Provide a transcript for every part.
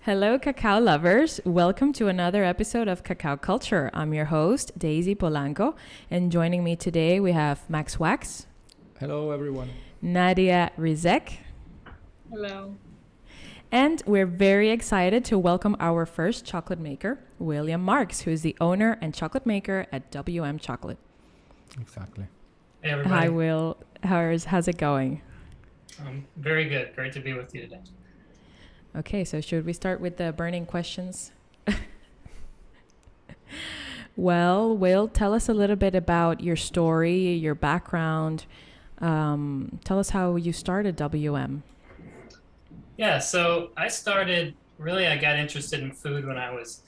Hello, cacao lovers. Welcome to another episode of Kahkow Culture. I'm your host, Daisy Polanco, and joining me today we have Max Wax. Hello, everyone. Nadia Rizek. Hello. And we're very excited to welcome our first chocolate maker, William Marx, who is the owner and chocolate maker at WM Chocolate. Exactly. Hey, everybody. Hi, Will. How's it going? Very good. Great to be with you today. Okay, so should we start with the burning questions? Well, Will, tell us a little bit about your story, your background. Tell us how you started WM. Yeah, so I got interested in food when I was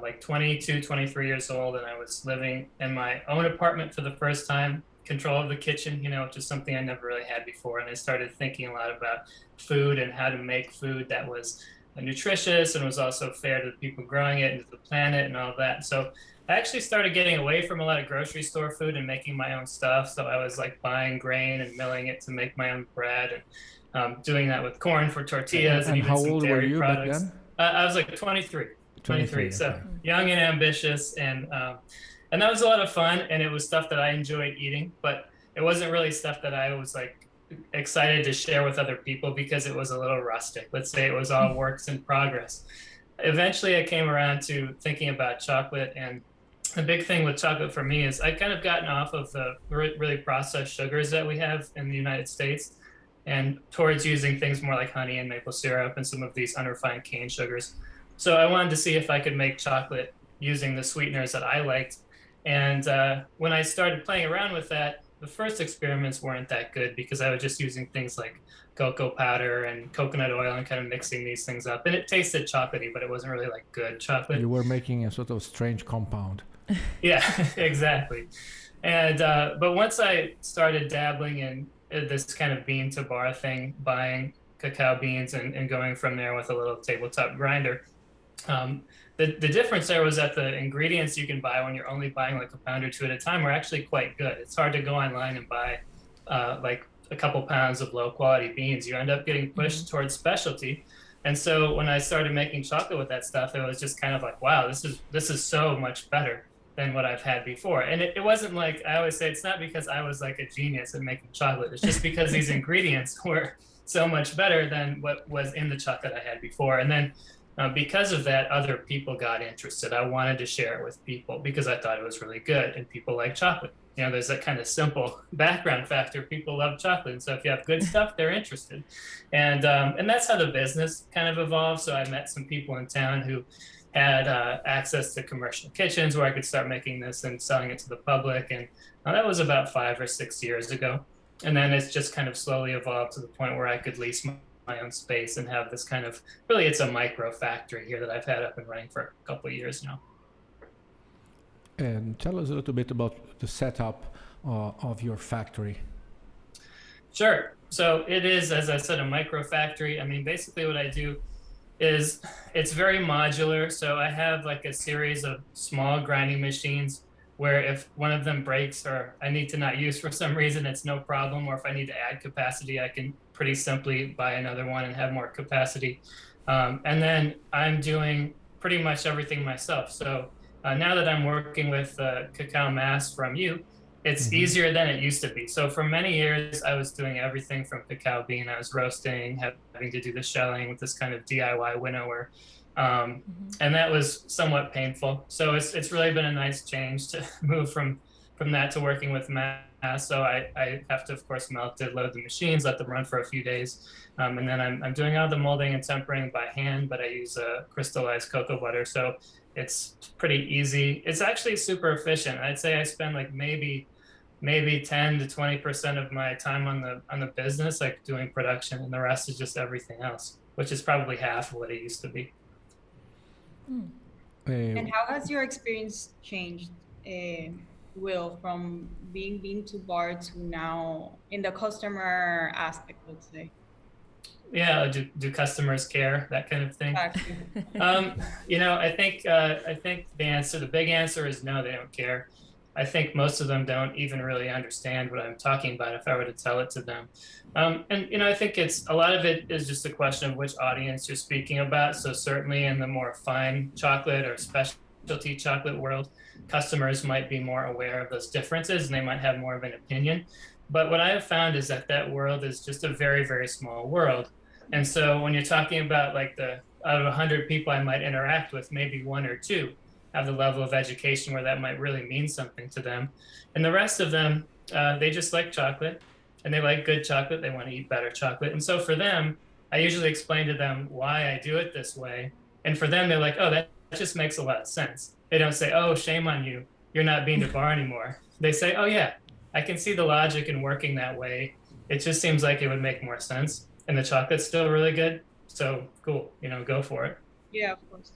like 22, 23 years old, and I was living in my own apartment for the first time, control of the kitchen, which is something I never really had before. And I started thinking a lot about food and how to make food that was nutritious and was also fair to the people growing it and to the planet and all of that. So I actually started getting away from a lot of grocery store food and making my own stuff. So I was like buying grain and milling it to make my own bread and doing that with corn for tortillas and even how some old dairy were you products. back then? I was like 23, so okay. young and ambitious, and that was a lot of fun, and it was stuff that I enjoyed eating, but it wasn't really stuff that I was like excited to share with other people because it was a little rustic. Let's say it was all works in progress. Eventually I came around to thinking about chocolate, and the big thing with chocolate for me is I'd kind of gotten off of the really processed sugars that we have in the United States and towards using things more like honey and maple syrup and some of these unrefined cane sugars. So I wanted to see if I could make chocolate using the sweeteners that I liked. And when I started playing around with that, the first experiments weren't that good because I was just using things like cocoa powder and coconut oil and kind of mixing these things up. And it tasted chocolatey, but it wasn't really like good chocolate. You were making a sort of strange compound. Yeah, exactly. And but once I started dabbling in this kind of bean to bar thing, buying cacao beans and going from there with a little tabletop grinder, the difference there was that the ingredients you can buy when you're only buying like a pound or two at a time were actually quite good. It's hard to go online and buy like a couple pounds of low quality beans. You end up getting pushed towards specialty. And so when I started making chocolate with that stuff, it was just kind of like, wow, this is so much better than what I've had before. And it wasn't like, I always say, it's not because I was like a genius at making chocolate. It's just because these ingredients were so much better than what was in the chocolate I had before. And then because of that, other people got interested. I wanted to share it with people because I thought it was really good and people like chocolate. There's that kind of simple background factor. People love chocolate. And so if you have good stuff, they're interested. And that's how the business kind of evolved. So I met some people in town who had access to commercial kitchens where I could start making this and selling it to the public. And that was about 5 or 6 years ago. And then it's just kind of slowly evolved to the point where I could lease my own space and have this kind of, really it's a micro factory here that I've had up and running for a couple of years now. And tell us a little bit about the setup of your factory. Sure. So it is, as I said, a micro factory. I mean, basically what I do is it's very modular. So I have like a series of small grinding machines where if one of them breaks or I need to not use for some reason, it's no problem. Or if I need to add capacity, I can pretty simply buy another one and have more capacity. And then I'm doing pretty much everything myself. So now that I'm working with cacao mass from you, it's easier than it used to be. So for many years, I was doing everything from cacao bean. I was roasting, having to do the shelling with this kind of DIY winnower. And that was somewhat painful. So it's really been a nice change to move from that to working with mass. So I have to, of course, melt it, load the machines, let them run for a few days. And then I'm doing all the molding and tempering by hand, but I use crystallized cocoa butter. So it's pretty easy. It's actually super efficient. I'd say I spend like maybe 10 to 20% of my time on the business, like doing production, and the rest is just everything else, which is probably half of what it used to be. And how has your experience changed, Will, from being bean to bar to now in the customer aspect, let's say? Yeah, do customers care? That kind of thing. Exactly. I think the big answer is no, they don't care. I think most of them don't even really understand what I'm talking about if I were to tell it to them. And, you know, I think a lot of it is just a question of which audience you're speaking about. So certainly in the more fine chocolate or specialty chocolate world, customers might be more aware of those differences and they might have more of an opinion. But what I have found is that world is just a very, very small world. And so when you're talking about like out of 100 people I might interact with, maybe one or two have the level of education where that might really mean something to them. And the rest of them, they just like chocolate and they like good chocolate. They want to eat better chocolate. And so for them, I usually explain to them why I do it this way. And for them, they're like, oh, that just makes a lot of sense. They don't say, oh, shame on you. You're not bean to bar anymore. They say, oh, yeah, I can see the logic in working that way. It just seems like it would make more sense. And the chocolate's still really good. So cool, you know, go for it. Yeah, of course.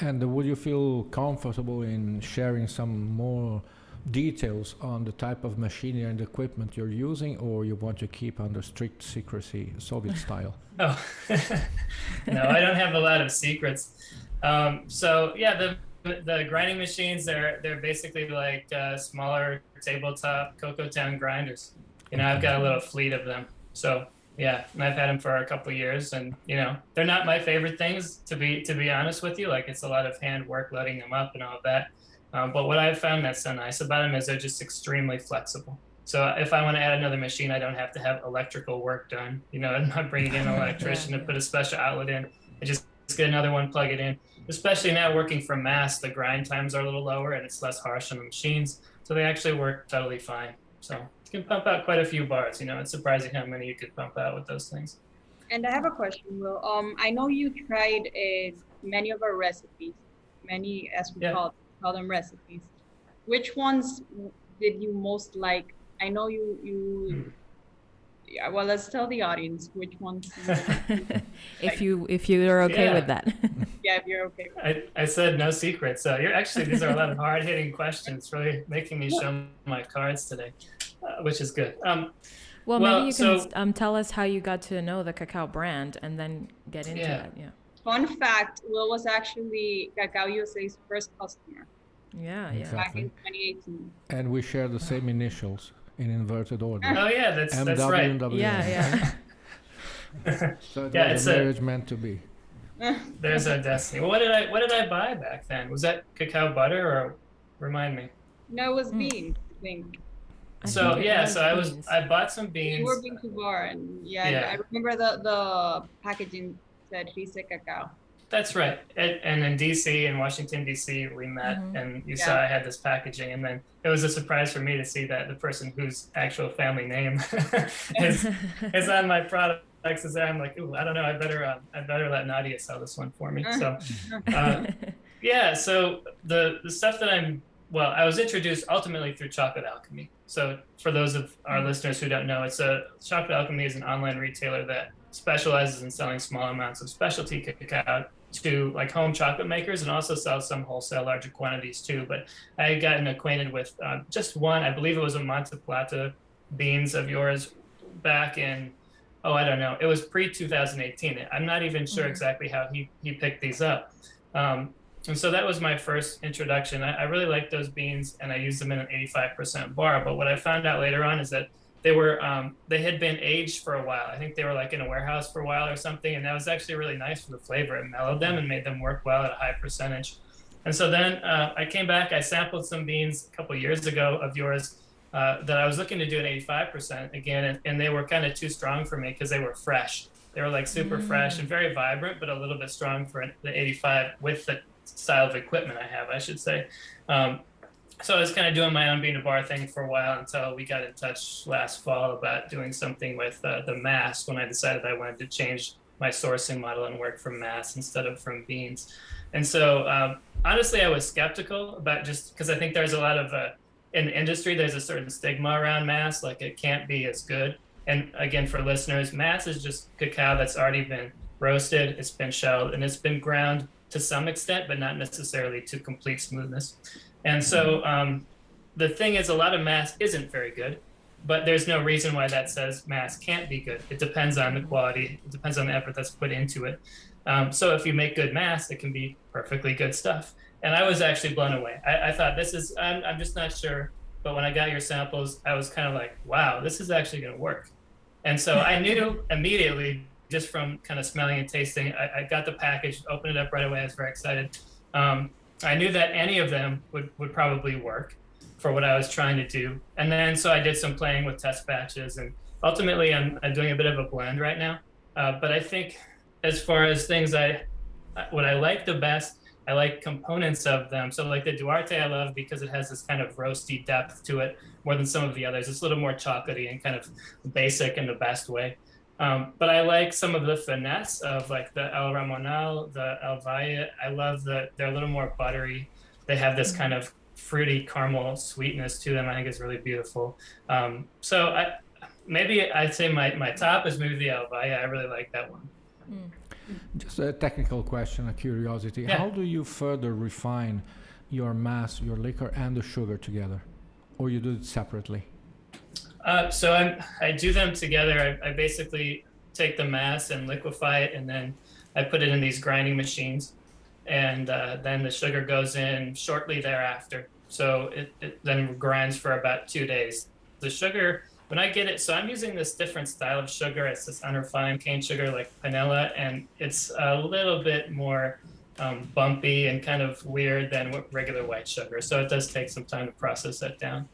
And would you feel comfortable in sharing some more details on the type of machinery and equipment you're using, or you want to keep under strict secrecy, Soviet style? Oh, no, I don't have a lot of secrets. So yeah, the grinding machines, they're basically like smaller tabletop Cocoa Town grinders. You know, I've got a little fleet of them. So yeah, and I've had them for a couple of years, and you know, they're not my favorite things to be honest with you. Like it's a lot of hand work loading them up and all of that. But what I've found that's so nice about them is they're just extremely flexible. So if I want to add another machine, I don't have to have electrical work done. You know, I'm not bringing in an electrician to put a special outlet in. I just get another one, plug it in. Especially now working from mass, the grind times are a little lower and it's less harsh on the machines. So they actually work totally fine. So you can pump out quite a few bars. You know, it's surprising how many you could pump out with those things. And I have a question, Will. I know you tried many of our recipes, many, as we call them, recipes. Which ones did you most like? I know you. Yeah, well, let's tell the audience which ones. if you're okay with that. Yeah, if you're okay with it. I said no secrets. So these are a lot of hard hitting questions, really making me show my cards today, which is good. Well, maybe you can tell us how you got to know the Cacao brand and then get into that. Yeah. Fun fact, Will was actually Kahkow USA's first customer. Yeah, Exactly. Back in 2018. And we share the same initials in inverted order. Oh yeah, that's right. MW. Yeah. So it was a marriage meant to be. There's our destiny. Well, what did I buy back then? Was that cacao butter, or remind me? No, it was beans, I think. I bought some beans. You were bean to bar, and I remember the packaging said Rice Cacao. That's right. And in DC, in Washington, D.C., we met, and you saw I had this packaging. And then it was a surprise for me to see that the person whose actual family name is on my products is there. I'm like, ooh, I don't know. I better let Nadia sell this one for me. So, so the stuff that I was introduced ultimately through Chocolate Alchemy. So for those of our listeners who don't know, Chocolate Alchemy is an online retailer that specializes in selling small amounts of specialty cacao to like home chocolate makers, and also sells some wholesale larger quantities too. But I had gotten acquainted with just one, I believe it was a Monte Plata beans of yours back in, I don't know, it was pre-2018. I'm not even sure exactly how he picked these up. And so that was my first introduction. I really liked those beans, and I used them in an 85% bar. But what I found out later on is that they had been aged for a while. I think they were like in a warehouse for a while or something. And that was actually really nice for the flavor. It mellowed them and made them work well at a high percentage. And so then I came back, I sampled some beans a couple of years ago of yours that I was looking to do an 85% again. And they were kind of too strong for me because they were fresh. They were like super fresh and very vibrant, but a little bit strong for the 85 with the style of equipment I have, I should say. So I was kind of doing my own bean to bar thing for a while until we got in touch last fall about doing something with the mass, when I decided I wanted to change my sourcing model and work from mass instead of from beans. And so honestly, I was skeptical about, just because I think there's a lot of, in the industry, there's a certain stigma around mass, like it can't be as good. And again, for listeners, mass is just cacao that's already been roasted, it's been shelled, and it's been ground to some extent, but not necessarily to complete smoothness. And so the thing is, a lot of mass isn't very good, but there's no reason why that says mass can't be good. It depends on the quality. It depends on the effort that's put into it. So if you make good mass, it can be perfectly good stuff. And I was actually blown away. I thought I'm just not sure. But when I got your samples, I was kind of like, wow, this is actually going to work. And so I knew immediately, just from kind of smelling and tasting, I got the package, opened it up right away. I was very excited. I knew that any of them would probably work for what I was trying to do. And then so I did some playing with test batches, and ultimately I'm doing a bit of a blend right now. But I think as far as things what I like the best, I like components of them. So like the Duarte I love because it has this kind of roasty depth to it more than some of the others. It's a little more chocolatey and kind of basic in the best way. But I like some of the finesse of like the El Ramonal, the El Valle. I love that they're a little more buttery. They have this kind of fruity caramel sweetness to them. I think it's really beautiful. So maybe I'd say my top is maybe the El Valle. I really like that one. Just a technical question, a curiosity. Yeah. How do you further refine your mass, your liquor, and the sugar together? Or you do it separately? So I do them together. I basically take the mass and liquefy it, and then I put it in these grinding machines. And then the sugar goes in shortly thereafter. So it then grinds for about 2 days. The sugar, when I get it, so I'm using this different style of sugar. It's this unrefined cane sugar like panela, and it's a little bit more bumpy and kind of weird than regular white sugar. So it does take some time to process that down.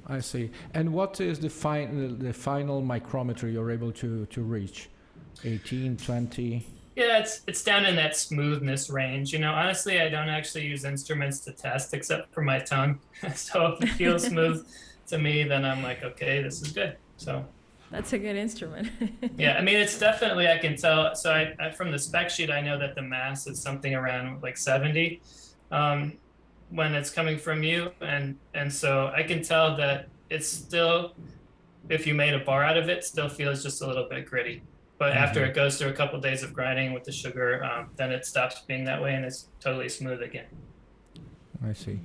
I see. And what is the final micrometer you're able to reach? 18, 20? Yeah, it's down in that smoothness range. You know, honestly, I don't actually use instruments to test except for my tongue. So if it feels smooth to me, then I'm like, okay, this is good. So That's a good instrument. yeah, I mean, it's definitely, I can tell. So I from the spec sheet, I know that the mass is something around like 70 when it's coming from you. And so I can tell that it's still, if you made a bar out of it, still feels just a little bit gritty. But after it goes through a couple of days of grinding with the sugar, then it stops being that way and it's totally smooth again. I see.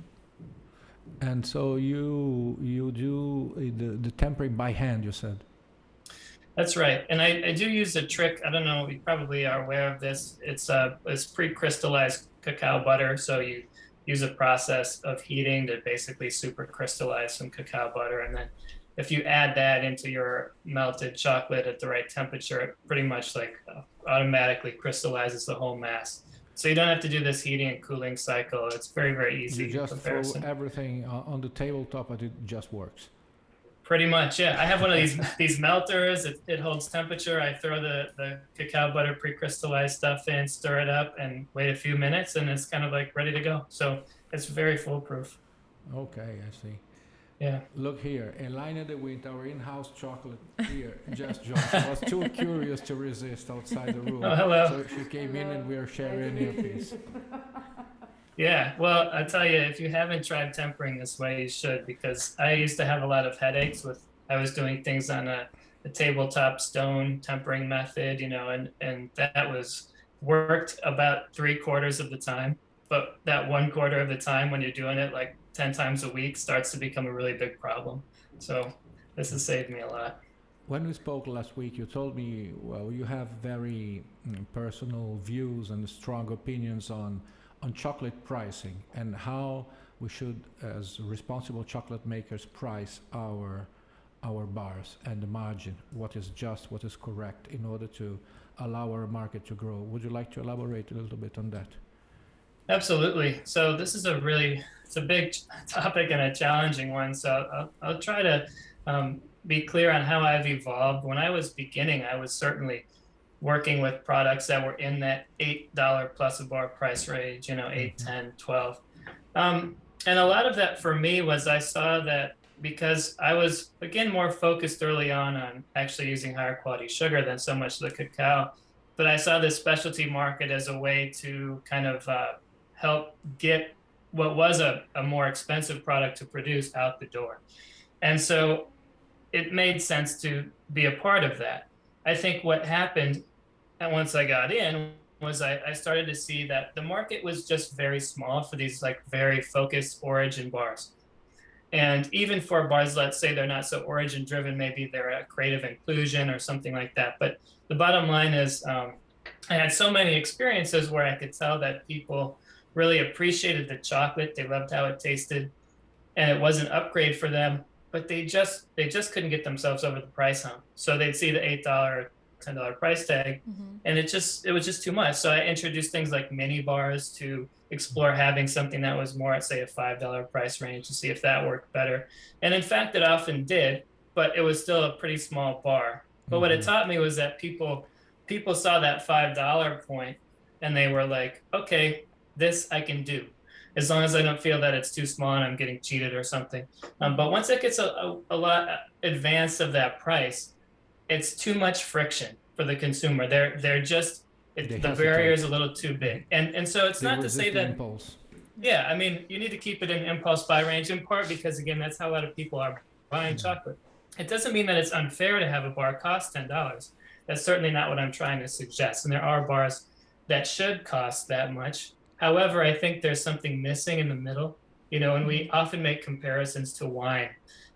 And so you do the tempering by hand, you said? That's right. And I do use a trick. I don't know, you probably are aware of this. It's pre-crystallized cacao butter. So you use a process of heating to basically super crystallize some cacao butter. And then if you add that into your melted chocolate at the right temperature, it pretty much like automatically crystallizes the whole mass. So you don't have to do this heating and cooling cycle. It's very, very easy. You just throw everything on the tabletop and it just works. Pretty much, yeah. I have one of these melters. It holds temperature. I throw the cacao butter pre-crystallized stuff in, stir it up, and wait a few minutes, and it's kind of like ready to go. So it's very foolproof. Okay, I see. Yeah. Look here, Elena de Wint, our in-house chocolate here, just joined. She was too curious to resist outside the room. Oh, hello. So she came in and we are sharing an earpiece. Yeah, well, I tell you, if you haven't tried tempering this way, you should, because I used to have a lot of headaches I was doing things on a tabletop stone tempering method, you know, and that worked about 3/4 of the time. But that 1/4 of the time when you're doing it like 10 times a week starts to become a really big problem. So this has saved me a lot. When we spoke last week, you told me, well, you have very personal views and strong opinions on chocolate pricing and how we should, as responsible chocolate makers, price our bars and the margin, what is just, what is correct in order to allow our market to grow. Would you like to elaborate a little bit on that? Absolutely. So this is it's a big topic and a challenging one. So I'll try to be clear on how I've evolved. When I was beginning, I was certainly working with products that were in that $8 plus a bar price range, you know, 8, 10, 12. And a lot of that for me was I saw that because I was, again, more focused early on actually using higher quality sugar than so much the cacao, but I saw this specialty market as a way to kind of help get what was a more expensive product to produce out the door. And so it made sense to be a part of that. I think what happened, and once I got in, was I started to see that the market was just very small for these like very focused origin bars. And even for bars, let's say they're not so origin driven, maybe they're a creative inclusion or something like that. But the bottom line is I had so many experiences where I could tell that people really appreciated the chocolate. They loved how it tasted, and it was an upgrade for them, but they just couldn't get themselves over the price hump. So they'd see the $8, $10 price tag, and it was just too much. So I introduced things like mini bars to explore having something that was more at, say, a $5 price range to see if that worked better. And in fact, it often did, but it was still a pretty small bar. But what it taught me was that people saw that $5 point and they were like, okay, this I can do, as long as I don't feel that it's too small and I'm getting cheated or something. But once it gets a lot advanced of that price, it's too much friction for the consumer. They're just, the barrier is a little too big. And so it's not to say that, impulse. yeah, I mean, you need to keep it in impulse buy range, in part because, again, that's how a lot of people are buying chocolate. It doesn't mean that it's unfair to have a bar cost $10. That's certainly not what I'm trying to suggest. And there are bars that should cost that much. However, I think there's something missing in the middle, and we often make comparisons to wine.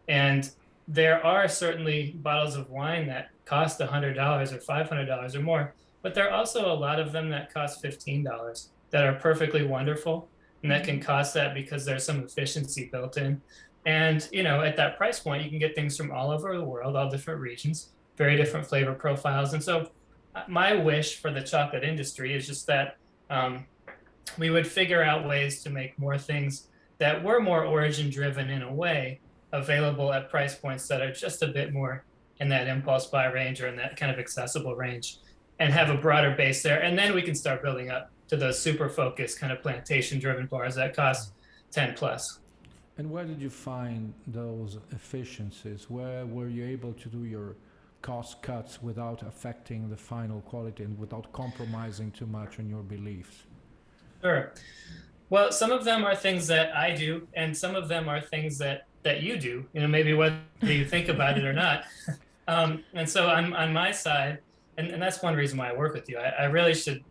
And there are certainly bottles of wine that cost $100 or $500 or more, but there are also a lot of them that cost $15 that are perfectly wonderful and that can cost that because there's some efficiency built in. And, at that price point, you can get things from all over the world, all different regions, very different flavor profiles. And so my wish for the chocolate industry is just that we would figure out ways to make more things that were more origin driven in a way available at price points that are just a bit more in that impulse buy range or in that kind of accessible range, and have a broader base there. And then we can start building up to those super focused kind of plantation driven bars that cost 10 plus. And where did you find those efficiencies? Where were you able to do your cost cuts without affecting the final quality and without compromising too much on your beliefs? Sure. Well, some of them are things that I do, and some of them are things that you do, maybe whether you think about it or not. And so on my side, and that's one reason why I work with you, I really should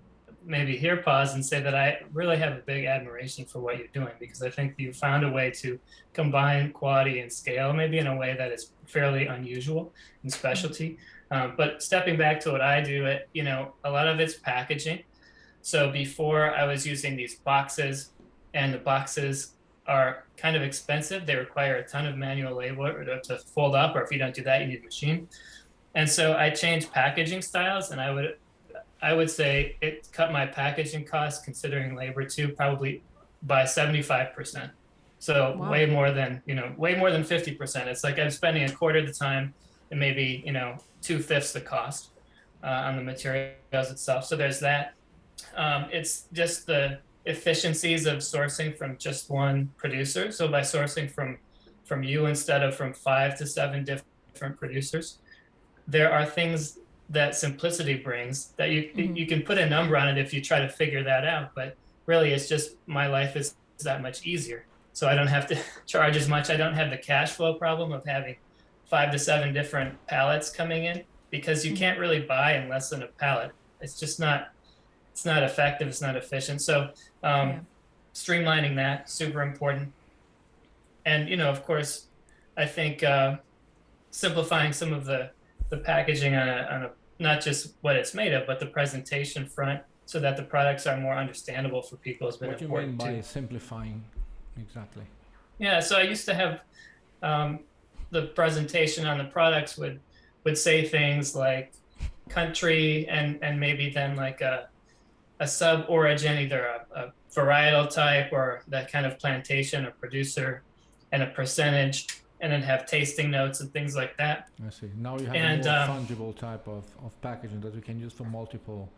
maybe here pause and say that I really have a big admiration for what you're doing, because I think you found a way to combine quality and scale, maybe in a way that is fairly unusual in specialty. But stepping back to what I do, a lot of it's packaging. So before I was using these boxes, and the boxes are kind of expensive. They require a ton of manual labor to fold up, or if you don't do that, you need a machine. And so I changed packaging styles, and I would say it cut my packaging costs, considering labor too, probably by 75%. So Wow. way more than 50%. It's like I'm spending a quarter of the time and maybe, 2/5 the cost on the materials itself. So there's that. It's just the efficiencies of sourcing from just one producer. So by sourcing from you instead of from 5 to 7 different producers, there are things that simplicity brings that you can put a number on it if you try to figure that out. But really, it's just my life is that much easier. So I don't have to charge as much. I don't have the cash flow problem of having 5 to 7 different pallets coming in, because you can't really buy in less than a pallet. It's just not. It's not effective. It's not efficient. So streamlining that, super important. And, of course, I think simplifying some of the packaging on a not just what it's made of, but the presentation front, so that the products are more understandable for people has been important too. What do you mean by simplifying exactly? Yeah, so I used to have the presentation on the products would say things like country and maybe then like a sub-origin, either a varietal type or that kind of plantation or producer, and a percentage, and then have tasting notes and things like that. I see. Now you have a more fungible type of packaging that you can use for multiple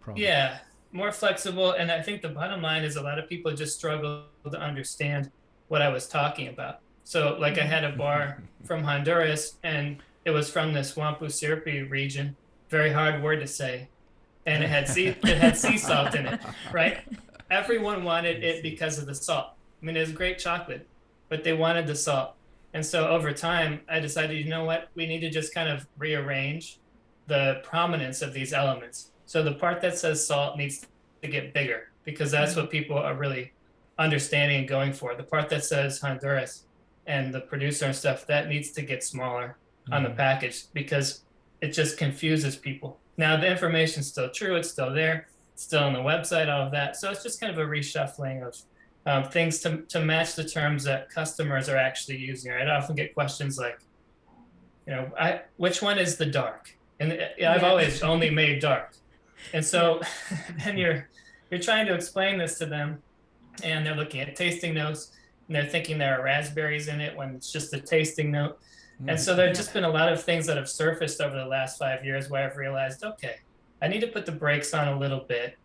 products. Yeah, more flexible. And I think the bottom line is a lot of people just struggle to understand what I was talking about. So like I had a bar from Honduras, and it was from the Swampu Sirpi region, very hard word to say. And it had sea salt in it, right? Everyone wanted it because of the salt. I mean, it was great chocolate, but they wanted the salt. And so over time, I decided, you know what, we need to just kind of rearrange the prominence of these elements. So the part that says salt needs to get bigger, because that's what people are really understanding and going for. The part that says Honduras and the producer and stuff, that needs to get smaller on the package, because it just confuses people. Now the information's still true, it's still there, it's still on the website, all of that. So it's just kind of a reshuffling of things to match the terms that customers are actually using. I'd often get questions like, which one is the dark? And I've always only made dark. And so then you're trying to explain this to them, and they're looking at tasting notes, and they're thinking there are raspberries in it when it's just a tasting note. And so there's just been a lot of things that have surfaced over the last 5 years where I've realized, okay, I need to put the brakes on a little bit.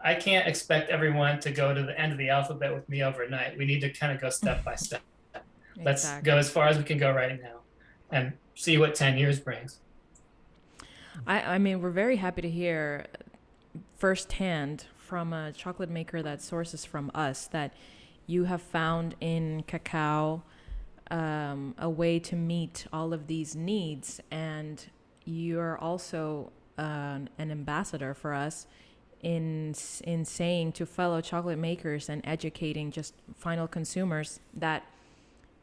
I can't expect everyone to go to the end of the alphabet with me overnight. We need to kind of go step by step. Exactly. Let's go as far as we can go right now and see what 10 years brings. I mean, we're very happy to hear firsthand from a chocolate maker that sources from us that you have found in cacao a way to meet all of these needs, and you're also an ambassador for us in saying to fellow chocolate makers and educating just final consumers that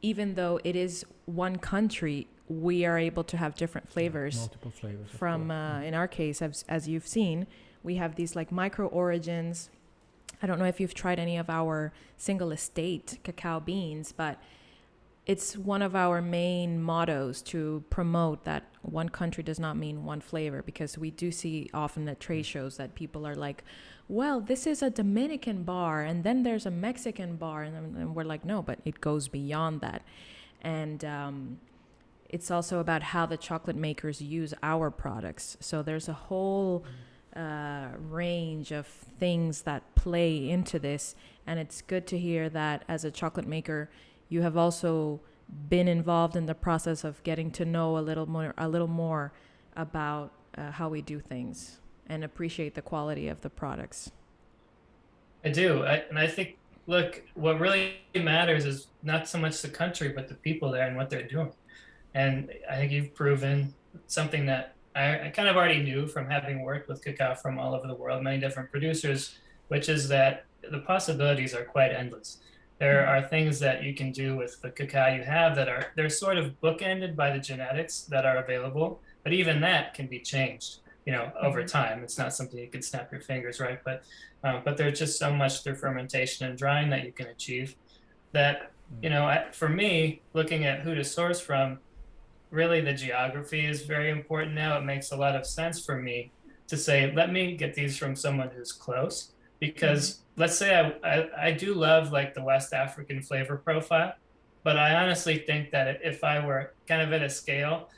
even though it is one country, we are able to have different flavors. Multiple flavors. From in our case, as you've seen, we have these like micro origins. I don't know if you've tried any of our single estate cacao beans, but it's one of our main mottos to promote that one country does not mean one flavor, because we do see often at trade shows that people are like, well, this is a Dominican bar and then there's a Mexican bar. And we're like, no, but it goes beyond that. And it's also about how the chocolate makers use our products. So there's a whole range of things that play into this. And it's good to hear that as a chocolate maker, you have also been involved in the process of getting to know a little more about how we do things and appreciate the quality of the products. I do. And I think, look, what really matters is not so much the country, but the people there and what they're doing. And I think you've proven something that I kind of already knew from having worked with cacao from all over the world, many different producers, which is that the possibilities are quite endless. There are things that you can do with the cacao you have that they're sort of bookended by the genetics that are available, but even that can be changed, over time. It's not something you can snap your fingers, right? But there's just so much through fermentation and drying that you can achieve that, for me, looking at who to source from, really the geography is very important now. It makes a lot of sense for me to say, let me get these from someone who's close, because let's say I do love like the West African flavor profile, but I honestly think that if I were kind of at a scale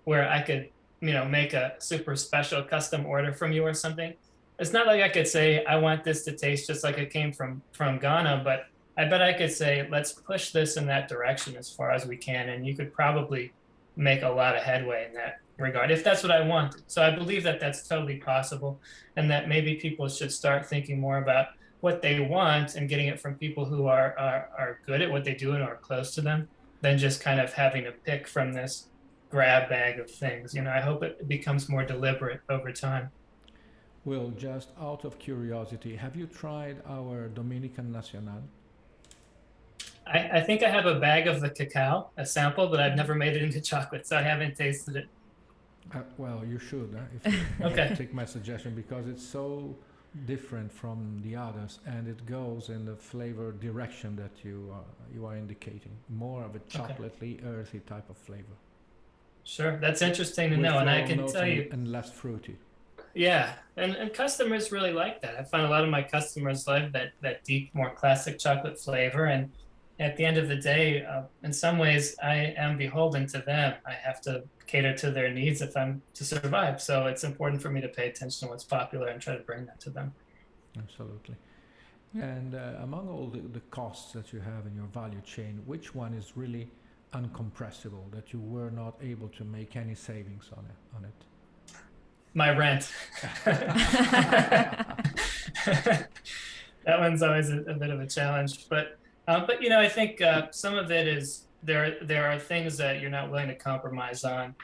where I could, make a super special custom order from you or something, it's not like I could say, I want this to taste just like it came from Ghana, but I bet I could say, let's push this in that direction as far as we can. And you could probably make a lot of headway in that regard, if that's what I want. So I believe that that's totally possible, and that maybe people should start thinking more about what they want and getting it from people who are good at what they do and are close to them, than just kind of having to pick from this grab bag of things. I hope it becomes more deliberate over time. Well, just out of curiosity, have you tried our Dominican Nacional? I think I have a bag of the cacao, a sample, but I've never made it into chocolate, so I haven't tasted it. Well, you should, if you Okay. take my suggestion, because it's so different from the others, and it goes in the flavor direction that you are indicating, more of a chocolatey, earthy type of flavor. Sure, that's interesting to With know, and I floral can notes tell you, and less fruity. yeah, and customers really like that. I find a lot of my customers love that deep, more classic chocolate flavor, and at the end of the day, in some ways, I am beholden to them. I have to cater to their needs if I'm to survive. So it's important for me to pay attention to what's popular and try to bring that to them. Absolutely. And among all the costs that you have in your value chain, which one is really uncompressible, that you were not able to make any savings on it? My rent. That one's always a bit of a challenge, but I think some of it is there are things that you're not willing to compromise on,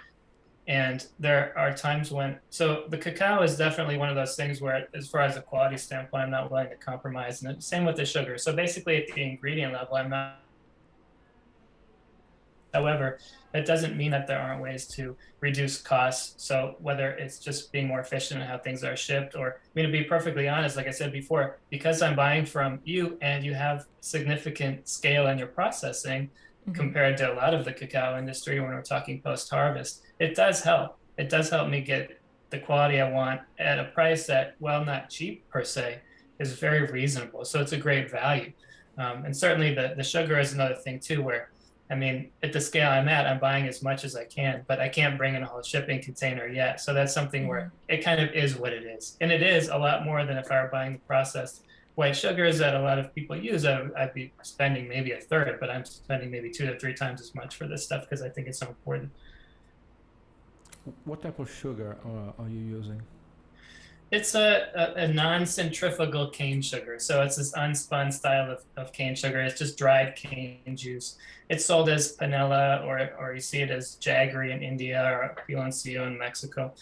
and there are times when, so the cacao is definitely one of those things where, as far as a quality standpoint, I'm not willing to compromise, and same with the sugar. So basically, at the ingredient level, I'm not However, that doesn't mean that there aren't ways to reduce costs. So whether it's just being more efficient in how things are shipped, or, I mean, to be perfectly honest, like I said before, because I'm buying from you and you have significant scale in your processing compared to a lot of the cacao industry when we're talking post-harvest, it does help. It does help me get the quality I want at a price that, while not cheap per se, is very reasonable. So it's a great value. And certainly the sugar is another thing too, where, I mean, at the scale I'm at, I'm buying as much as I can, but I can't bring in a whole shipping container yet. So that's something where it kind of is what it is. And it is a lot more than if I were buying the processed white sugars that a lot of people use. I'd be spending maybe a third, but I'm spending maybe 2 to 3 times as much for this stuff because I think it's so important. What type of sugar are you using? It's a non-centrifugal cane sugar. So it's this unspun style of cane sugar. It's just dried cane juice. It's sold as panela, or you see it as jaggery in India, or piloncillo in Mexico.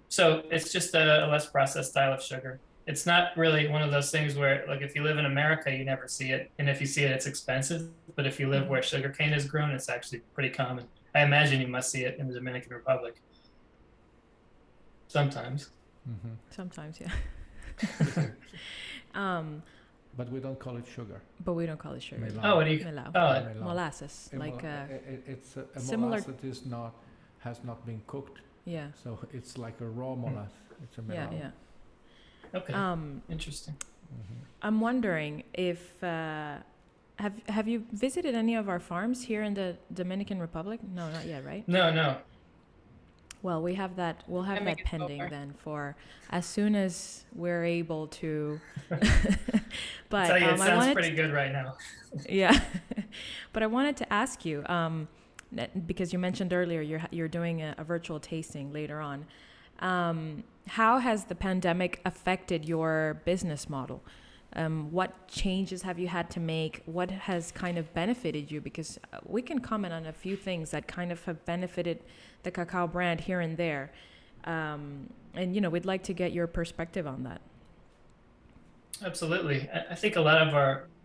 So it's just a less processed style of sugar. It's not really one of those things where, like, if you live in America, you never see it. And if you see it, it's expensive. But if you live where sugarcane is grown, it's actually pretty common. I imagine you must see it in the Dominican Republic. Sometimes. Sometimes, yeah. But we don't call it sugar. But we don't call it sugar. Melau. Oh, what do you? Melau. Oh, Molasses, like it's a similar. molasses that has not been cooked. Yeah. So it's like a raw molasses. It's a melau. Yeah. okay. Interesting. I'm wondering if have you visited any of our farms here in the Dominican Republic? No, not yet, right? No. Well, we'll have that pending then for as soon as we're able to. But Tell you, it I sounds wanted pretty good right now. Yeah, but I wanted to ask you because you mentioned earlier you're doing a virtual tasting later on. How has the pandemic affected your business model? What changes have you had to make? What has kind of benefited you? Because we can comment on a few things that kind of have benefited the cacao brand here and there. And, we'd like to get your perspective on that. Absolutely. I think a lot of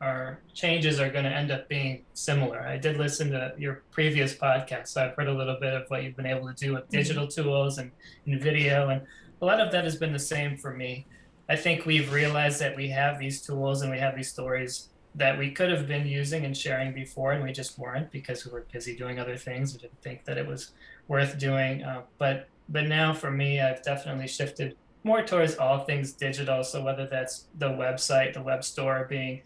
our changes are going to end up being similar. I did listen to your previous podcast, so I've heard a little bit of what you've been able to do with digital tools and video, and a lot of that has been the same for me. I think we've realized that we have these tools and we have these stories that we could have been using and sharing before, and we just weren't because we were busy doing other things. We didn't think that it was worth doing. But now for me, I've definitely shifted more towards all things digital. So whether that's the website, the web store being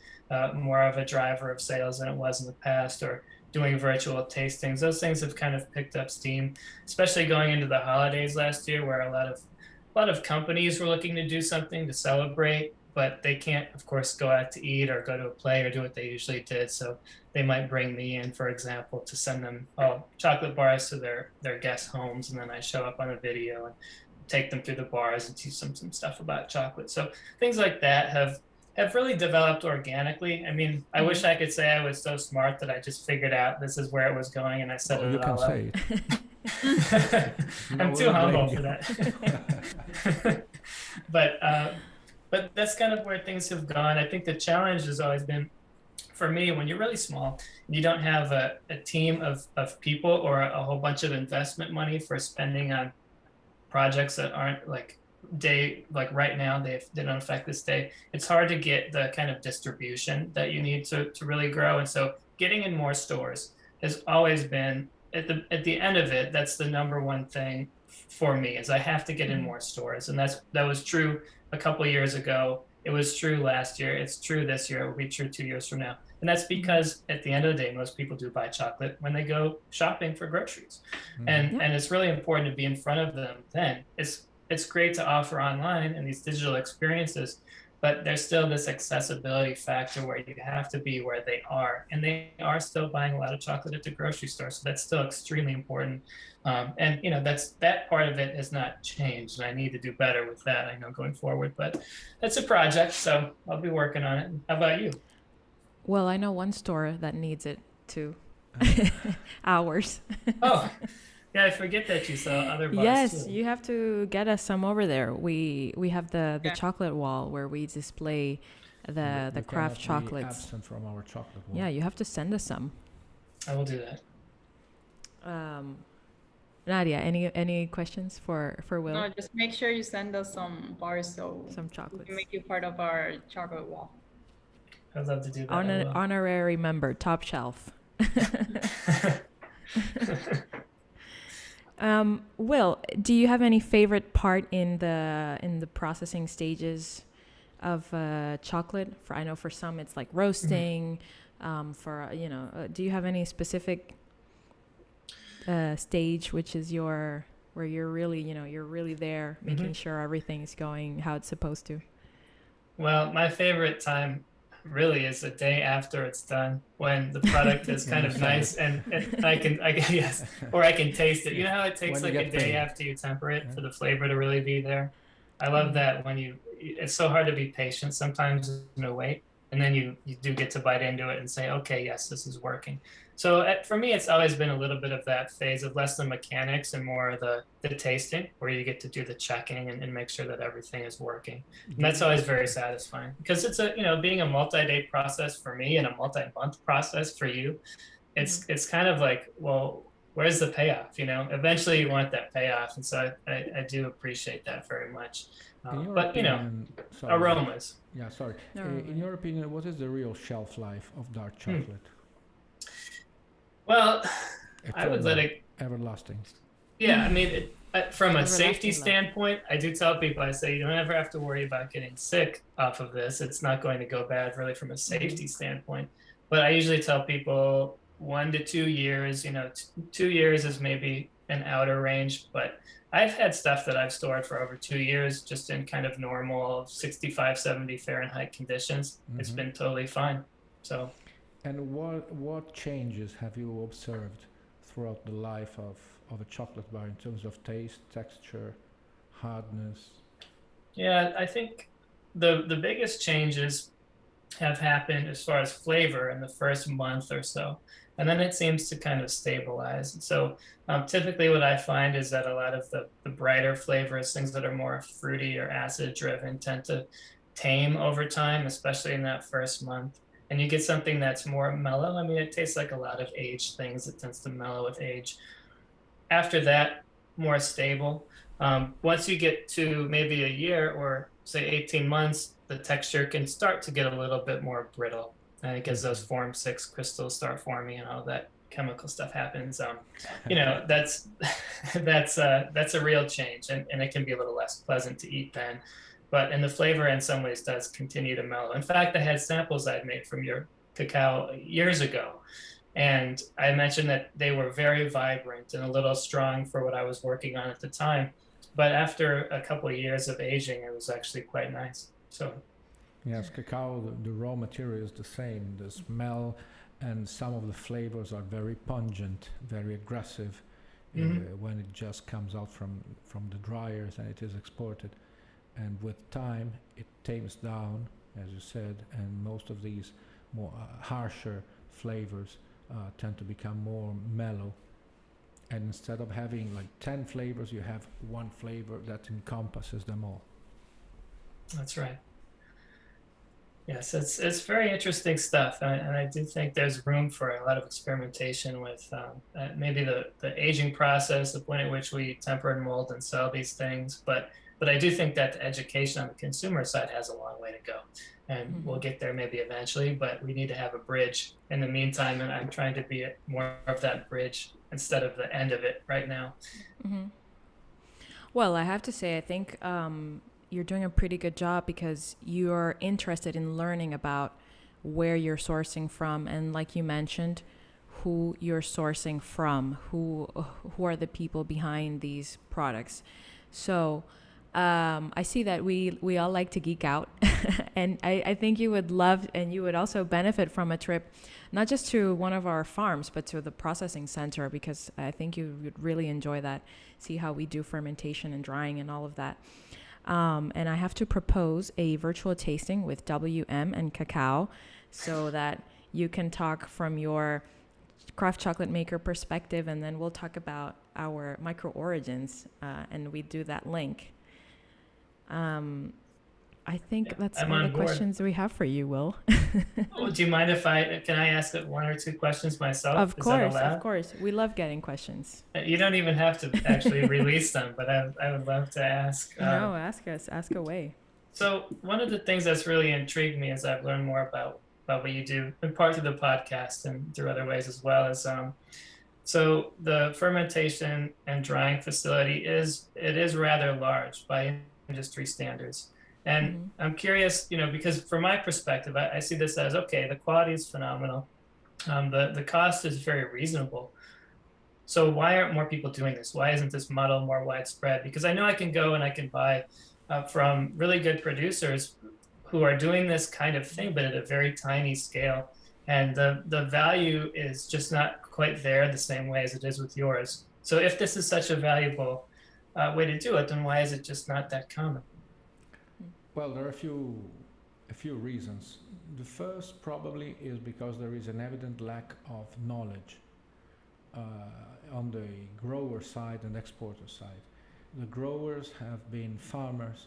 more of a driver of sales than it was in the past, or doing virtual tastings, those things have kind of picked up steam, especially going into the holidays last year, where a lot of companies were looking to do something to celebrate, but they can't, of course, go out to eat or go to a play or do what they usually did. So they might bring me in, for example, to send them chocolate bars to their guest homes, and then I show up on a video and take them through the bars and teach them some stuff about chocolate. So things like that have really developed organically. I mean, I wish I could say I was so smart that I just figured out this is where it was going and I set it all up. You can say it. I'm too humble for that. But that's kind of where things have gone. I think the challenge has always been, for me, when you're really small and you don't have a team of people or a whole bunch of investment money for spending on projects that aren't like right now, they don't affect this day, it's hard to get the kind of distribution that you need to really grow. And so getting in more stores has always been, at the end of it, that's the number one thing for me, is I have to get in more stores. And that was true a couple of years ago. It was true last year. It's true this year. It will be true 2 years from now. And that's because at the end of the day, most people do buy chocolate when they go shopping for groceries. And it's really important to be in front of them then. It's great to offer online and these digital experiences, but there's still this accessibility factor where you have to be where they are. And they are still buying a lot of chocolate at the grocery store. So that's still extremely important. And that part of it has not changed. And I need to do better with that, I know, going forward. But that's a project, so I'll be working on it. How about you? Well, I know one store that needs it too. Ours. Oh, yeah, I forget that you sell other bars. Yes, too. you have to get us some over there. We have the chocolate wall where we display the craft chocolates. Absent from our chocolate wall. Yeah, you have to send us some. I will do that. Nadia, any questions for Will? No, just make sure you send us some bars so Some we chocolates. can make you part of our chocolate wall. I'd love to do that. I will. Honorary member, top shelf. Will, do you have any favorite part in the processing stages of chocolate? I know for some it's like roasting. Do you have any specific stage which is where you're really there, making sure everything is going how it's supposed to? Well, my favorite time really is the day after it's done, when the product is kind of nice and I can yes, or I can taste it. You know how it takes like a day after you temper it for the flavor to really be there? I love that when it's so hard to be patient sometimes, wait, and then you do get to bite into it and say, okay, yes, this is working. So for me, it's always been a little bit of that phase of less the mechanics and more the tasting, where you get to do the checking and make sure that everything is working. And that's always very satisfying, because it's being a multi-day process for me and a multi-month process for you. It's kind of like, well, where's the payoff? Eventually you want that payoff. And so I do appreciate that very much. Aromas. Yeah, sorry. In your opinion, what is the real shelf life of dark chocolate? Well, I would let it everlasting. Yeah, I mean, from a safety standpoint, I do tell people, I say, you don't ever have to worry about getting sick off of this. It's not going to go bad really from a safety standpoint. But I usually tell people 1 to 2 years, 2 years is maybe an outer range, but I've had stuff that I've stored for over 2 years just in kind of normal 65, 70 Fahrenheit conditions. It's been totally fine. So. And what changes have you observed throughout the life of a chocolate bar in terms of taste, texture, hardness? Yeah, I think the biggest changes have happened as far as flavor in the first month or so. And then it seems to kind of stabilize. So typically what I find is that a lot of the brighter flavors, things that are more fruity or acid driven, tend to tame over time, especially in that first month. And you get something that's more mellow. I mean, it tastes like a lot of aged things. It tends to mellow with age. After that, more stable. Once you get to maybe a year or say 18 months, the texture can start to get a little bit more brittle. And it gets those form 6 crystals start forming and all that chemical stuff happens. That's a real change, and it can be a little less pleasant to eat then. But in the flavor in some ways does continue to mellow. In fact, I had samples I'd made from your cacao years ago. And I mentioned that they were very vibrant and a little strong for what I was working on at the time. But after a couple of years of aging, it was actually quite nice. So, yes, cacao, the raw material is the same. The smell and some of the flavors are very pungent, very aggressive when it just comes out from the dryers and it is exported. And with time, it tames down, as you said, and most of these more harsher flavors tend to become more mellow. And instead of having like 10 flavors, you have one flavor that encompasses them all. That's right. Yes, it's very interesting stuff, and I do think there's room for a lot of experimentation with maybe the aging process, the point at which we temper and mold and sell these things, but I do think that the education on the consumer side has a long way to go, and we'll get there maybe eventually, but we need to have a bridge in the meantime, and I'm trying to be more of that bridge instead of the end of it right now. Well, I have to say, I think you're doing a pretty good job because you're interested in learning about where you're sourcing from, and like you mentioned, who you're sourcing from, who are the people behind these products. So I see that we all like to geek out and I think you would love and you would also benefit from a trip, not just to one of our farms, but to the processing center, because I think you would really enjoy that, see how we do fermentation and drying and all of that. And I have to propose a virtual tasting with WM and Kahkow so that you can talk from your craft chocolate maker perspective, and then we'll talk about our micro origins, and we do that link. I think that's I'm all the on board. questions we have for you, Will. Oh, do you mind if can I ask one or two questions myself? Of Is that course, allowed? of course. We love getting questions. You don't even have to actually release them, but I would love to ask. No, ask us. Ask away. So one of the things that's really intrigued me as I've learned more about what you do, in part through the podcast and through other ways as well, is so the fermentation and drying facility is rather large by industry standards. And I'm curious, because from my perspective, I see this as, okay, the quality is phenomenal. The cost is very reasonable. So why aren't more people doing this? Why isn't this model more widespread? Because I know I can go and I can buy from really good producers who are doing this kind of thing, but at a very tiny scale. And the value is just not quite there the same way as it is with yours. So if this is such a valuable way to do it, then why is it just not that common? Well, there are a few reasons. The first probably is because there is an evident lack of knowledge on the grower side and exporter side. The growers have been farmers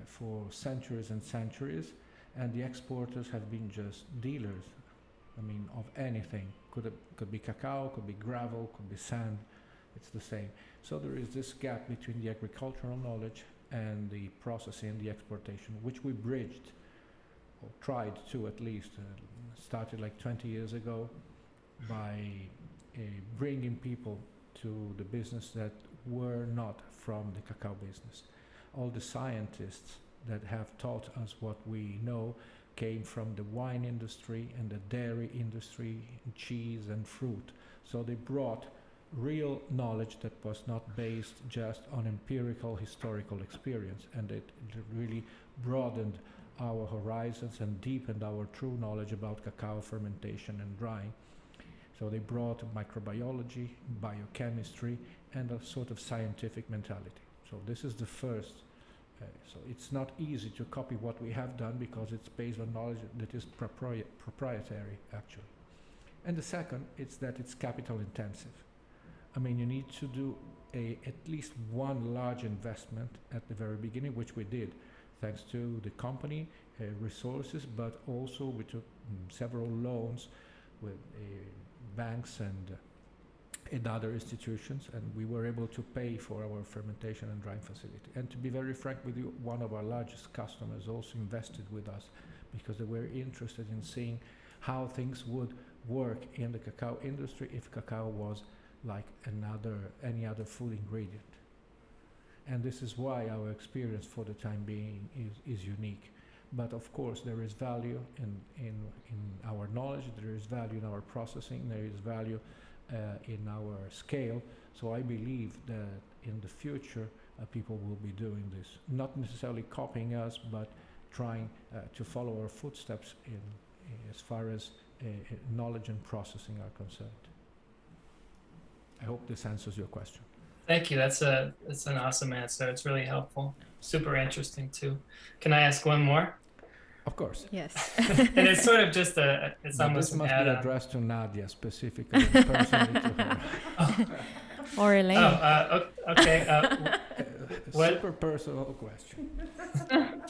for centuries and centuries, and the exporters have been just dealers. I mean, of anything. Could be cacao, could be gravel, could be sand. It's the same. So there is this gap between the agricultural knowledge and the processing, the exportation, which we bridged, or tried to at least, started like 20 years ago by bringing people to the business that were not from the cacao business. All the scientists that have taught us what we know came from the wine industry and the dairy industry, and cheese and fruit. So they brought real knowledge that was not based just on empirical historical experience, and it really broadened our horizons and deepened our true knowledge about cacao fermentation and drying. So they brought microbiology, biochemistry, and a sort of scientific mentality. So this is the first. So it's not easy to copy what we have done because it's based on knowledge that is proprietary, actually. And the second, it's that it's capital intensive. I mean, you need to do at least one large investment at the very beginning, which we did, thanks to the company resources, but also we took several loans with banks and other institutions, and we were able to pay for our fermentation and drying facility. And to be very frank with you, one of our largest customers also invested with us because they were interested in seeing how things would work in the cacao industry if cacao was like any other food ingredient. And this is why our experience for the time being is unique. But of course there is value in our knowledge, there is value in our processing, there is value in our scale. So I believe that in the future people will be doing this, not necessarily copying us, but trying to follow our footsteps in as far as knowledge and processing are concerned. I hope this answers your question. Thank you. That's an awesome answer. It's really helpful. Super interesting too. Can I ask one more? Of course. Yes. And it's sort of just it's but almost this must an be add-on. addressed to Nadia specifically, personally to her. Or Elaine. Okay. What? Super personal question.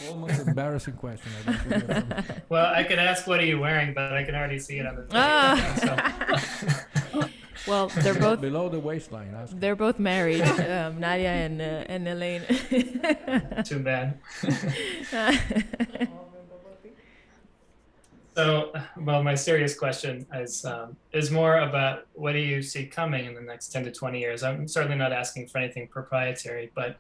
Almost embarrassing question. I want to hear from you. Well, I could ask, what are you wearing? But I can already see it on the video. So. Well, they're both below the waistline. They're both married, Nadia and Elaine. Too bad. So, well, my serious question is more about what do you see coming in the next 10 to 20 years? I'm certainly not asking for anything proprietary, but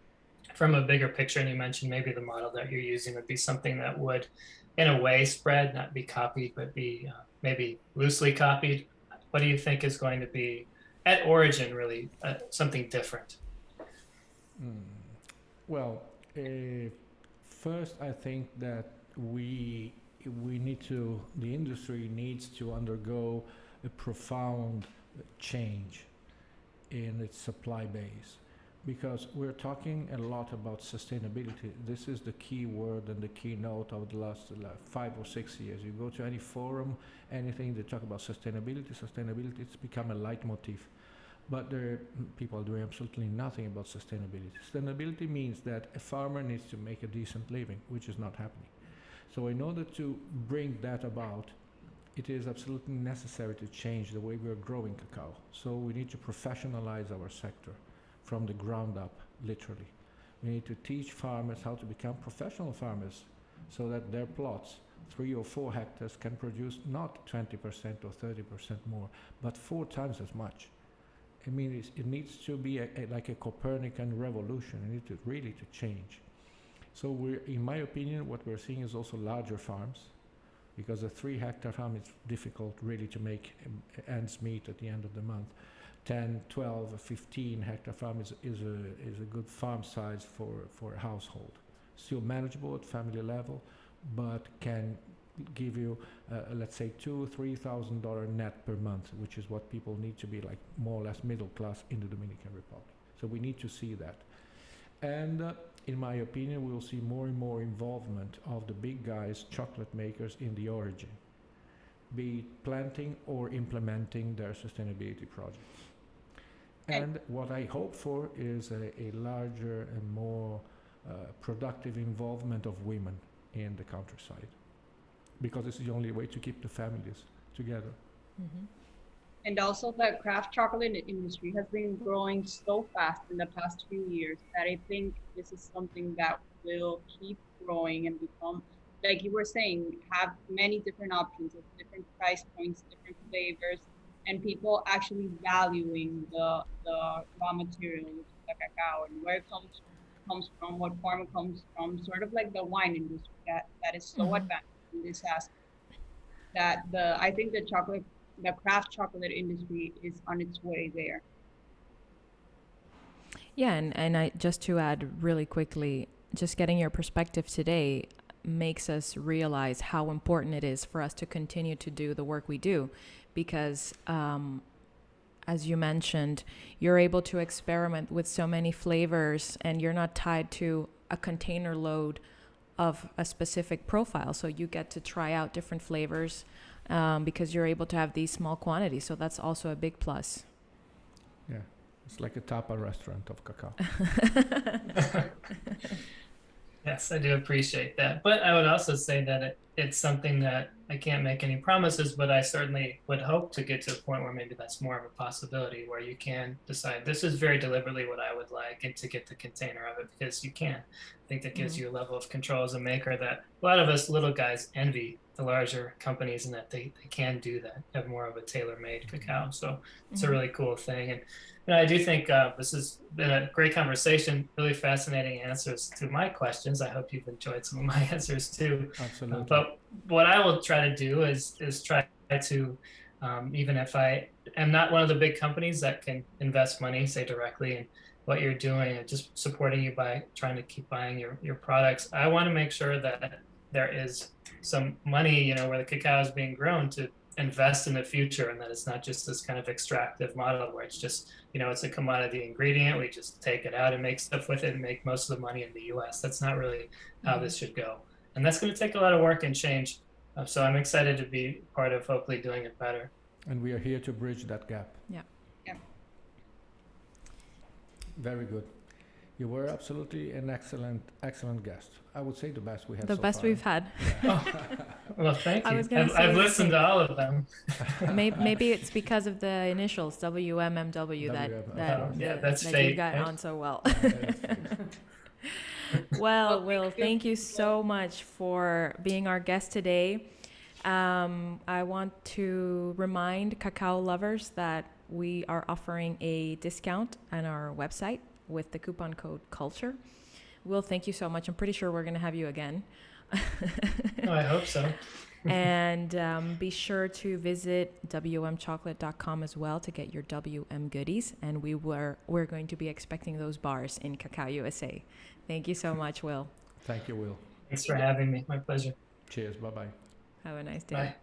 from a bigger picture, and you mentioned maybe the model that you're using would be something that would, in a way, spread, not be copied, but be maybe loosely copied. What do you think is going to be, at origin, really, something different? Well, first, I think that the industry needs to undergo a profound change in its supply base, because we're talking a lot about sustainability. This is the key word and the keynote of the last 5 or 6 years. You go to any forum, anything, they talk about sustainability, it's become a leitmotif. but people are doing absolutely nothing about sustainability. Sustainability means that a farmer needs to make a decent living, which is not happening. So in order to bring that about, it is absolutely necessary to change the way we are growing cacao. So we need to professionalize our sector from the ground up, literally. We need to teach farmers how to become professional farmers so that their plots, 3 or 4 hectares, can produce not 20% or 30% more, but 4 times as much. I mean, it needs to be like a Copernican revolution. It needs to really to change. So in my opinion, what we're seeing is also larger farms, because a 3-hectare farm is difficult really to make ends meet at the end of the month. 10, 12, 15-hectare farm is a good farm size for a household. Still manageable at family level, but can give you, let's say, $2,000-3,000 net per month, which is what people need to be like more or less middle class in the Dominican Republic. So we need to see that. And in my opinion, we will see more and more involvement of the big guys, chocolate makers, in the origin, be it planting or implementing their sustainability projects. And what I hope for is a larger and more productive involvement of women in the countryside, because it's the only way to keep the families together. Mm-hmm. And also the craft chocolate industry has been growing so fast in the past few years that I think this is something that will keep growing and become, like you were saying, have many different options of different price points, different flavors, and people actually valuing the raw material, which is the cacao, and where it comes from, what farm it comes from, sort of like the wine industry that is so advanced in this aspect, that I think the craft chocolate industry is on its way there. Yeah, and I just to add really quickly, just getting your perspective today makes us realize how important it is for us to continue to do the work we do, because as you mentioned, you're able to experiment with so many flavors and you're not tied to a container load of a specific profile. So you get to try out different flavors because you're able to have these small quantities. So that's also a big plus. Yeah, it's like a tapa restaurant of cacao. Yes, I do appreciate that. But I would also say that it's something that I can't make any promises, but I certainly would hope to get to a point where maybe that's more of a possibility, where you can decide this is very deliberately what I would like, and to get the container of it, because you can. I think that gives you a level of control as a maker that a lot of us little guys envy the larger companies, and that they can do that, have more of a tailor-made cacao. So it's a really cool thing. And I do think this has been a great conversation, really fascinating answers to my questions. I hope you've enjoyed some of my answers too. Absolutely. But what I will try to do is try to, even if I am not one of the big companies that can invest money, say directly in what you're doing, and just supporting you by trying to keep buying your products, I want to make sure that there is some money, where the cacao is being grown, to invest in the future, and that it's not just this kind of extractive model where it's just, it's a commodity ingredient. We just take it out and make stuff with it and make most of the money in the US. That's not really how this should go. And that's going to take a lot of work and change. So I'm excited to be part of hopefully doing it better. And we are here to bridge that gap. Yeah. Very good. You were absolutely an excellent guest. I would say the best we had. The so best far. we've had. Well, thank you. I've listened to all of them. Maybe it's because of the initials WMMW that's that fate, you got right? on so well. Well, Will, thank you so much for being our guest today. I want to remind cacao lovers that we are offering a discount on our website with the coupon code CULTURE. Will, thank you so much. I'm pretty sure we're going to have you again. I hope so. And be sure to visit wmchocolate.com as well to get your WM goodies. And we're going to be expecting those bars in Cacao USA. Thank you so much, Will. Thank you, Will. Thanks for having me. My pleasure. Cheers. Bye-bye. Have a nice day. Bye.